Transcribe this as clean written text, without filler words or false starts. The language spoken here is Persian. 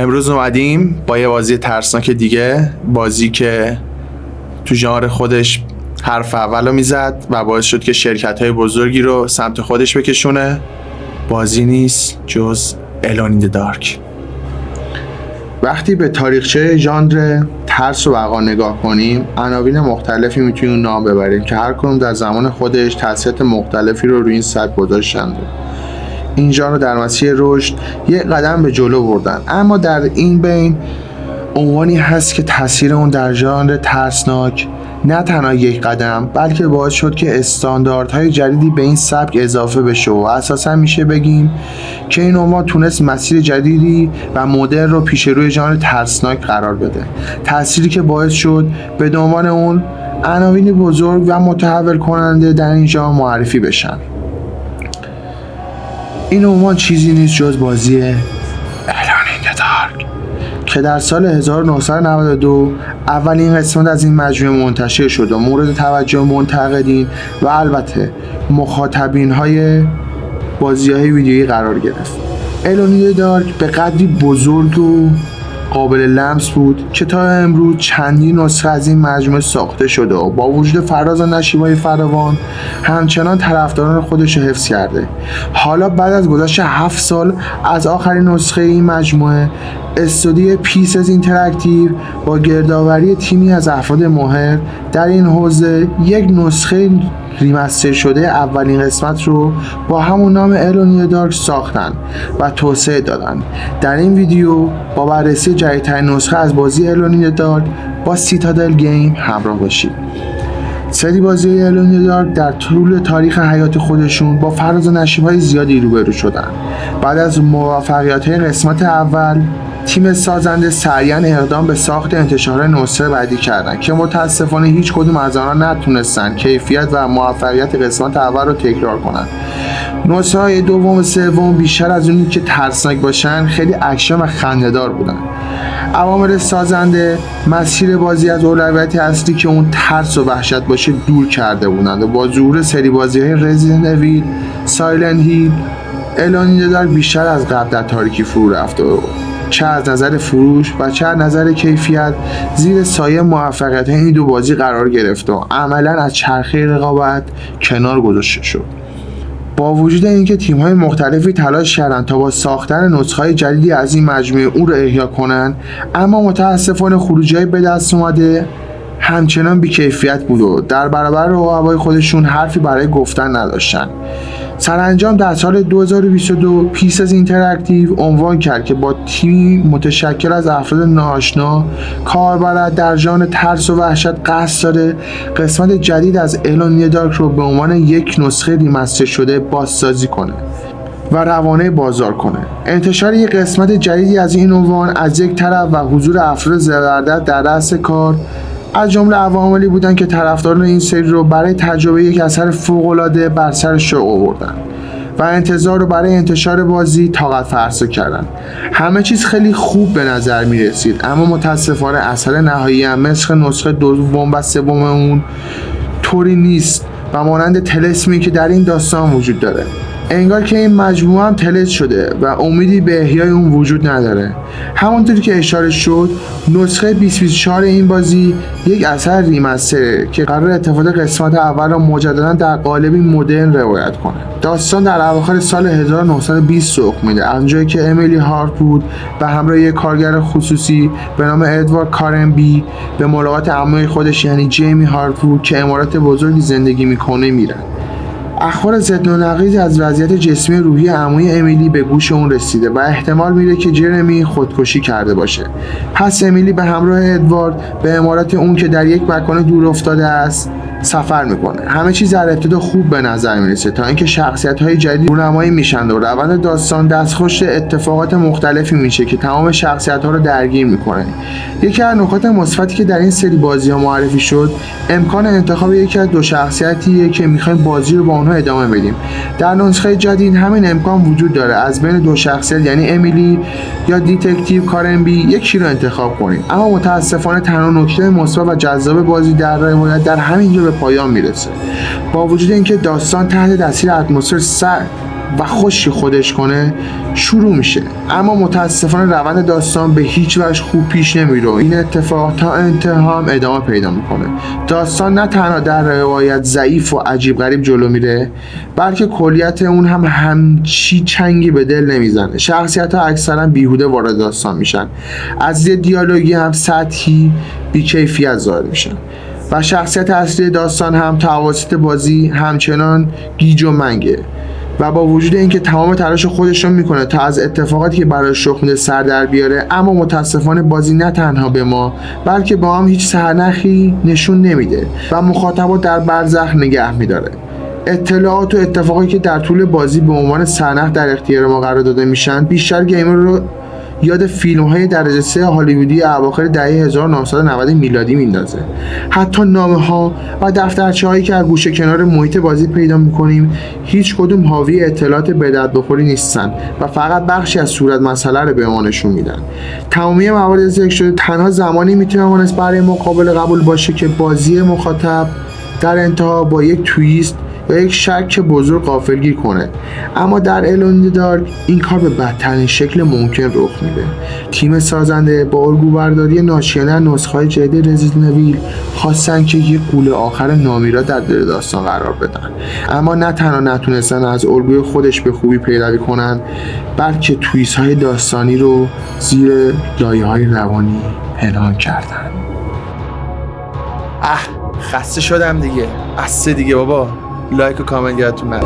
امروز اومدیم با یه بازی ترسناک دیگه، بازی که تو ژانر خودش حرف اولو میزد و باعث شد که شرکت‌های بزرگی رو سمت خودش بکشونه. بازی نیست جز الون این دارک. وقتی به تاریخچه ژانر ترس و بقا نگاه کنیم، عناوین مختلفی میتونیم نام ببریم که هر کدوم در زمان خودش تاثیرات مختلفی رو روی این سبک گذاشتند. این ژانر در مسیر رشد یک قدم به جلو بردن، اما در این بین عنوانی هست که تاثیر اون در ژانر ترسناک نه تنها یک قدم بلکه باعث شد که استانداردهای جدیدی به این سبک اضافه بشه و اساسا میشه بگیم که این عنوان تونست مسیر جدیدی و مدرن رو پیش روی ژانر ترسناک قرار بده، تأثیری که باعث شد به عنوان اون عناوین بزرگ و متحول کننده در این ژانر معرفی بشن. این عنوان چیزی نیست جز بازی الون این دارک که در سال 1992 اولین قسمت از این مجموعه منتشر شد و مورد توجه منتقدین و البته مخاطبین های بازی‌های ویدیویی قرار گرفت. الون این دارک به قدری بزرگ و قابل لمس بود که تا امروز چندین نسخه از این مجموعه ساخته شده و با وجود فراز و نشیب‌های فراوان همچنان طرفداران خودش رو حفظ کرده. حالا بعد از گذشت 7 سال از آخرین نسخه این مجموعه، استودیو پیسز اینتراکتیو با گردآوری تیمی از افراد ماهر در این حوزه یک نسخه ریمستر شده اولین قسمت رو با همون نام الون این دارک ساختن و توسعه دادن. در این ویدیو با بررسی جدیدترین نسخه از بازی الون این دارک با سیتادل گیم همراه باشید. سری بازی الون این دارک در طول تاریخ حیات خودشون با فراز و نشیب‌های زیادی روبرو شدن. بعد از موفقیت‌های قسمت اول، تیم سازنده سریعا اقدام به ساخت انتشار نسخه بعدی کردند که متاسفانه هیچ کدوم از آنها نتونستن کیفیت و موفقیت قسمت اول رو تکرار کنند. نسخه های دوم و سوم بیشتر از اونی که ترسناک باشن خیلی اکشن و خنده‌دار بودن. عوامل سازنده مسیر بازی از اولویت اصلی که اون ترس و وحشت باشه دور کرده بودند و با ظهور سری بازی‌های رزیدنت اویل، سایلنت هیل، الون این دارک بیشتر از قبل در تاریکی فرو رفته بود. چه از نظر فروش و چه از نظر کیفیت زیر سایه موفقیت این دو بازی قرار گرفت و عملا از چرخه رقابت کنار گذاشته شد. با وجود اینکه تیم‌های مختلفی تلاش کردند تا با ساختن نسخه‌های جدیدی از این مجموعه اون رو احیا کنند، اما متاسفانه خروجی‌های به دست اومده همچنان بی‌کیفیت بود و در برابر رقبای خودشون حرفی برای گفتن نداشتن. سرانجام در سال 2022 پیسز اینتراکتیو عنوان کرد که با تیمی متشکل از افراد ناآشنا کاربلد در ژانر ترس و وحشت قصد داره قسمت جدید از الون این دارک رو به عنوان یک نسخه ریمستر شده بازسازی کنه و روانه بازار کنه. انتشار یک قسمت جدیدی از این عنوان از یک طرف و حضور افراد زبردست در رأس کار از جمله عواملی بودند که طرفداران این سری رو برای تجربه یک اثر فوق‌العاده بر سر شوق آوردن و انتظار رو برای انتشار بازی طاقت فرسا کردن. همه چیز خیلی خوب به نظر می رسید، اما متاسفانه اثر نهایی هم مثل نسخه دوم و سوم اون طوری نیست و مانند طلسمی که در این داستان وجود داره. انگار که این مجموعه هم طلسم شده و امیدی به احیای اون وجود نداره. همونطوری که اشاره شد، نسخه 2024 این بازی یک اثر ریمستره که قرار اتفاق قسمت اول را مجددا در قالبی مدرن روایت کنه. داستان در اواخر سال 1920 رخ میده، از جایی که امیلی هارت‌وود به همراه یک کارگر خصوصی به نام ادوارد کارنبی به ملاقات عموی خودش یعنی جیمی هارت‌وود که امارات بزرگی زندگی میکنه میرن. اخبار ضد و نقیض از وضعیت جسمی روحی عموی امیلی به گوش اون رسیده و احتمال میره که جرمی خودکشی کرده باشه. پس امیلی به همراه ادوارد به امارات اون که در یک مکان دور افتاده است سفر میکنه. همه چیز در ابتدا خوب به نظر میرسه تا اینکه شخصیت‌های جدید رونمایی میشن و روند داستان دستخوش اتفاقات مختلفی میشه که تمام شخصیت‌ها رو درگیر میکنه. یکی از نکات مثبتی که در این سری بازی‌ها معرفی شد امکان انتخاب یکی از دو شخصیتیه که میخوایم بازی رو با اونها ادامه بدیم. در نسخه جدید همین امکان وجود داره، از بین دو شخصیت یعنی امیلی یا دیتکتیو کارنبی یکی رو انتخاب کنیم. اما متاسفانه تنها نکته مثبت و جذاب بازی در روایت در همینجا به پایان میرسه. با وجود اینکه داستان تحت تاثیر اتمسفر و خوشی خودش کنه شروع میشه. اما متاسفانه روند داستان به هیچ وجه خوب پیش نمیره. این اتفاق تا انتها هم ادامه پیدا میکنه. داستان نه تنها در روایت ضعیف و عجیب غریب جلو میره، بلکه کلیت اون هم همچی چنگی به دل نمیزنه. شخصیت ها اکثرا بیهوده وارد داستان میشن، از یه دیالوگی هم سطحی بیکیفیت ظاهر میشن و شخصیت اصلی داستان هم تا اواسط بازی همچنان گیج و منگه و با وجود اینکه تمام تلاش خودش رو میکنه تا از اتفاقاتی که براش رخ میده سر در بیاره، اما متاسفانه بازی نه تنها به ما بلکه به هم هیچ سرنخی نشون نمیده و مخاطبات در برزخ نگه میداره. اطلاعات و اتفاقی که در طول بازی به عنوان سرنخ در اختیار ما قرار داده میشن بیشتر گیمر رو یاد فیلم‌های درجه 3 هالیوودی اواخر دهه 1990 میلادی میندازه. حتی نامه‌ها و دفترچه‌هایی که از گوشه کنار محیط بازی پیدا می‌کنیم هیچ کدوم حاوی اطلاعات به درد بخوری نیستن و فقط بخشی از صورت مسئله رو به ما نشون میدن. تمامی موارد ذکر شده تنها زمانی میتونه برای ما قابل قبول باشه که بازی مخاطب در انتها با یک تویست و یک شک بزرگ غافلگیر کنه، اما در الون دارک این کار به بدترین شکل ممکن رخ میده. تیم سازنده با الگوبرداری ناشیانه نسخه‌های جدید رزیدنت ایول خواستن که یک قوله آخر نامیرا در دل داستان قرار بدن، اما نه تنها نتونستن از الگوی خودش به خوبی پیروی کنن، بلکه تویست های داستانی رو زیر لایه‌های روانی پنهان کردن. خسته شدم دیگه. بس دیگه بابا. لایک و کامنت یادتون نره.